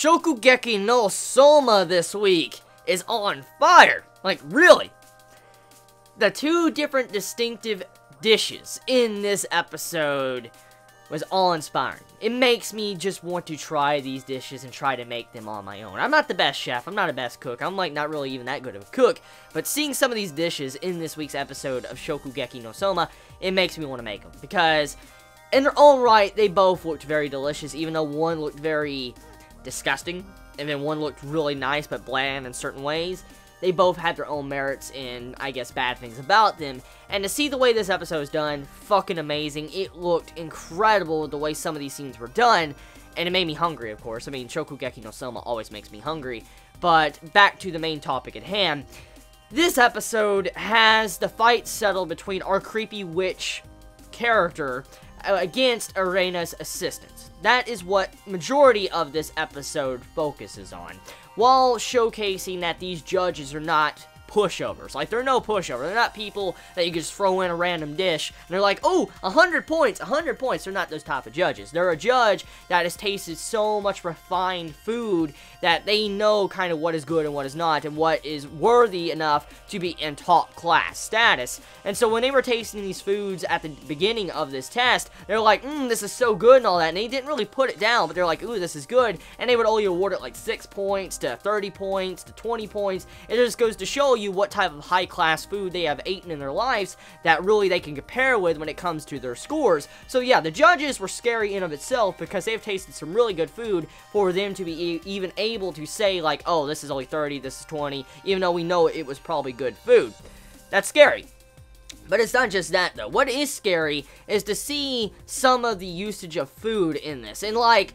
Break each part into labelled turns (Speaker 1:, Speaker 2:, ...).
Speaker 1: Shokugeki no Soma this week is on fire. Like, really. The two different distinctive dishes in this episode was awe-inspiring. It makes me just want to try these dishes and try to make them on my own. I'm not the best chef, I'm not a best cook, I'm like not really even that good of a cook, but seeing some of these dishes in this week's episode of Shokugeki no Soma, it makes me want to make them, because in their own right, they both looked very delicious, even though one looked very disgusting, and then one looked really nice but bland in certain ways. They both had their own merits and, I guess, bad things about them. And to see the way this episode is done, fucking amazing. It looked incredible the way some of these scenes were done. And it made me hungry, of course. I mean, Shokugeki no Soma always makes me hungry. But back to the main topic at hand. This episode has the fight settled between our creepy witch character against Arena's assistants. That is what majority of this episode focuses on, while showcasing that these judges are not pushovers. Like, they're no pushover. They're not people that you can just throw in a random dish, and they're like, oh, 100 points, 100 points. They're not those type of judges. They're a judge that has tasted so much refined food that they know kind of what is good and what is not, and what is worthy enough to be in top class status. And so when they were tasting these foods at the beginning of this test, they're like, this is so good and all that, and they didn't really put it down, but they're like, ooh, this is good, and they would only award it like 6 points to 30 points to 20 points. It just goes to show you what type of high-class food they have eaten in their lives that really they can compare with when it comes to their scores. So yeah, the judges were scary in of itself because they've tasted some really good food for them to be even able to say like, oh, this is only 30, this is 20, even though we know it was probably good food. That's scary. But it's not just that, though. What is scary is to see some of the usage of food in this. And, like,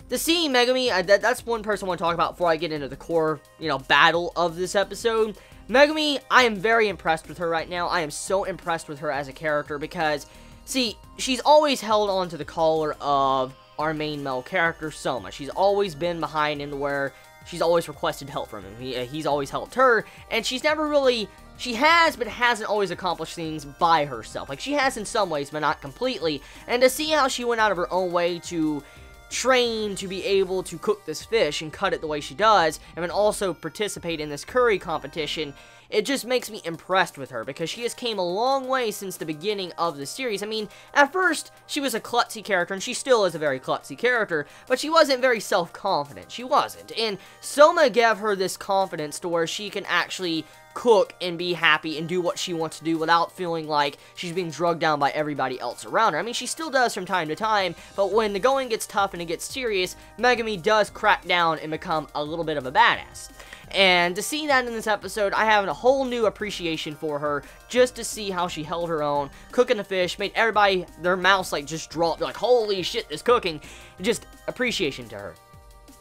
Speaker 1: to see Megumi, that's one person I want to talk about before I get into the core, battle of this episode. Megumi, I am very impressed with her right now. I am so impressed with her as a character because, see, she's always held on to the collar of our main male character, Soma. She's always been behind him where she's always requested help from him. He's always helped her, and she's never really... She has, but hasn't always accomplished things by herself. Like, she has in some ways, but not completely. And to see how she went out of her own way to train to be able to cook this fish and cut it the way she does, and then also participate in this curry competition, it just makes me impressed with her, because she has came a long way since the beginning of the series. I mean, at first, she was a klutzy character, and she still is a very klutzy character, but she wasn't very self-confident. She wasn't. And Soma gave her this confidence to where she can actually cook and be happy and do what she wants to do without feeling like she's being drugged down by everybody else around her. I mean, she still does from time to time, but when the going gets tough and it gets serious, Megumi does crack down and become a little bit of a badass. And to see that in this episode, I have a whole new appreciation for her, just to see how she held her own, cooking the fish, made everybody, their mouths like just drop, like, holy shit, this cooking. Just appreciation to her.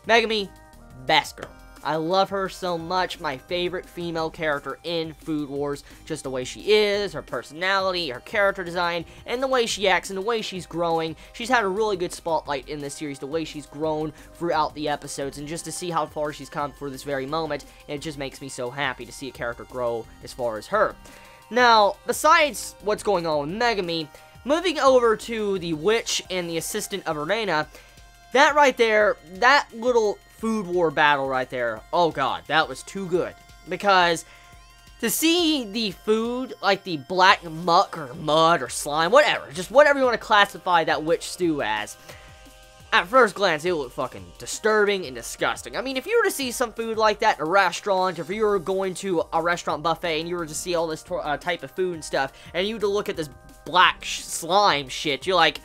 Speaker 1: Megumi, best girl. I love her so much, my favorite female character in Food Wars, just the way she is, her personality, her character design, and the way she acts, and the way she's growing. She's had a really good spotlight in this series, the way she's grown throughout the episodes, and just to see how far she's come for this very moment, it just makes me so happy to see a character grow as far as her. Now, besides what's going on with Megumi, moving over to the witch and the assistant of Arena, that right there, that little food war battle right there, oh god, that was too good. Because to see the food, like the black muck or mud or slime, whatever, just whatever you want to classify that witch stew as, at first glance, it looked fucking disturbing and disgusting. I mean, if you were to see some food like that in a restaurant, if you were going to a restaurant buffet and you were to see all this type of food and stuff, and you were to look at this black slime shit, you're like,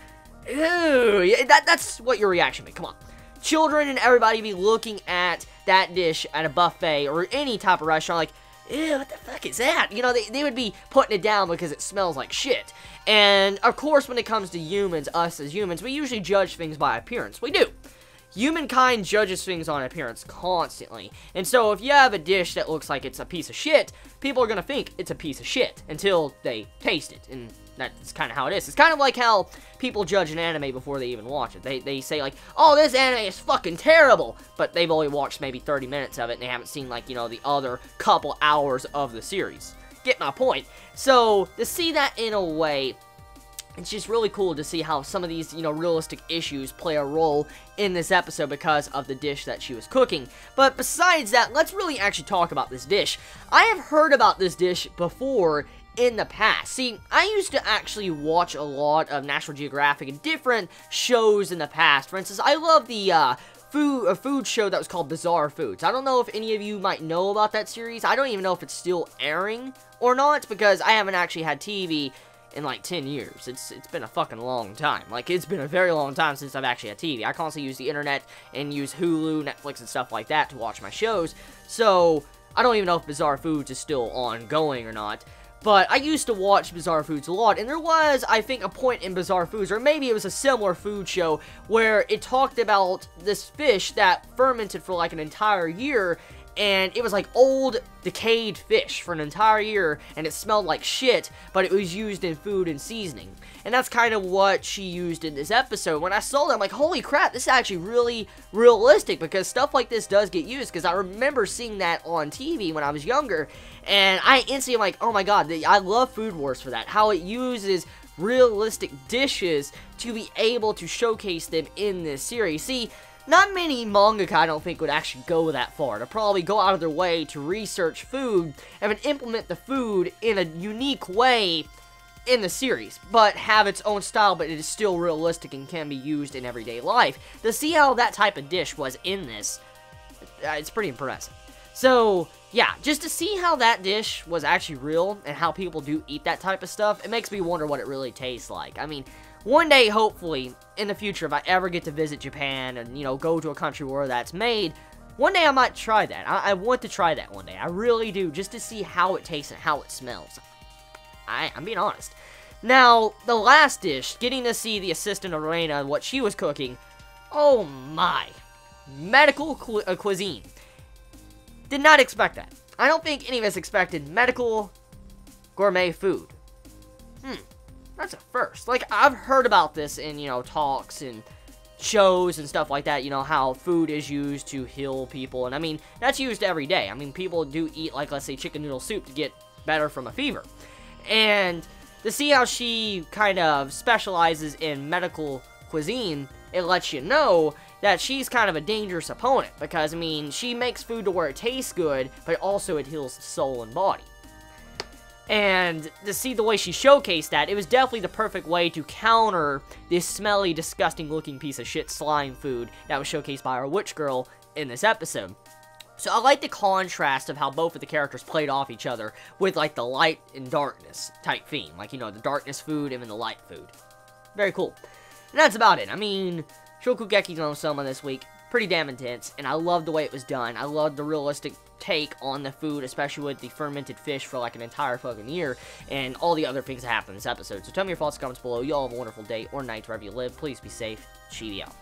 Speaker 1: ew, that's what your reaction would be, come on. Children and everybody be looking at that dish at a buffet or any type of restaurant like, ew, what the fuck is that? You know, they would be putting it down because it smells like shit. And, of course, when it comes to humans, us as humans, we usually judge things by appearance. We do. Humankind judges things on appearance constantly. And so if you have a dish that looks like it's a piece of shit, people are going to think it's a piece of shit until they taste it. And that's kind of how it is. It's kind of like how people judge an anime before they even watch it. They say like, oh, this anime is fucking terrible. But they've only watched maybe 30 minutes of it and they haven't seen like, the other couple hours of the series. Get my point. So, to see that in a way it's just really cool to see how some of these, realistic issues play a role in this episode because of the dish that she was cooking. But besides that, let's really actually talk about this dish. I have heard about this dish before in the past. See, I used to actually watch a lot of National Geographic and different shows in the past. For instance, I love the, food show that was called Bizarre Foods. I don't know if any of you might know about that series. I don't even know if it's still airing or not, because I haven't actually had TV in like 10 years. It's been a fucking long time. Like, it's been a very long time since I've actually had TV. I constantly use the internet and use Hulu, Netflix, and stuff like that to watch my shows. So, I don't even know if Bizarre Foods is still ongoing or not. But I used to watch Bizarre Foods a lot, and there was, I think, a point in Bizarre Foods, or maybe it was a similar food show, where it talked about this fish that fermented for like an entire year, and it was like old, decayed fish for an entire year, and it smelled like shit, but it was used in food and seasoning. And that's kind of what she used in this episode. When I saw that, I'm like, holy crap, this is actually really realistic, because stuff like this does get used, because I remember seeing that on TV when I was younger, and I instantly am like, oh my god, I love Food Wars for that, how it uses realistic dishes to be able to showcase them in this series. See, not many mangaka, I don't think, would actually go that far, to probably go out of their way to research food, and then implement the food in a unique way in the series, but have its own style, but it is still realistic and can be used in everyday life. To see how that type of dish was in this, it's pretty impressive. So, yeah, just to see how that dish was actually real, and how people do eat that type of stuff, it makes me wonder what it really tastes like. I mean, one day, hopefully, in the future, if I ever get to visit Japan and, go to a country where that's made, one day I might try that. I want to try that one day. I really do, just to see how it tastes and how it smells. I'm being honest. Now, the last dish, getting to see the assistant of Reina, what she was cooking, oh my. Medical cuisine. Did not expect that. I don't think any of us expected medical gourmet food. That's a first. Like, I've heard about this in, talks and shows and stuff like that, how food is used to heal people, and I mean, that's used every day. I mean, people do eat, like, let's say, chicken noodle soup to get better from a fever. And to see how she kind of specializes in medical cuisine, it lets you know that she's kind of a dangerous opponent, because, I mean, she makes food to where it tastes good, but also it heals the soul and body. And to see the way she showcased that, it was definitely the perfect way to counter this smelly, disgusting-looking piece of shit slime food that was showcased by our witch girl in this episode. So I like the contrast of how both of the characters played off each other with, like, the light and darkness type theme. Like, the darkness food and then the light food. Very cool. And that's about it. I mean, Shokugeki no Soma this week, pretty damn intense, and I love the way it was done. I love the realistic take on the food, especially with the fermented fish for like an entire fucking year, and all the other things that happen in this episode. So tell me your thoughts in the comments below. Y'all have a wonderful day or night wherever you live. Please be safe. Chibi out.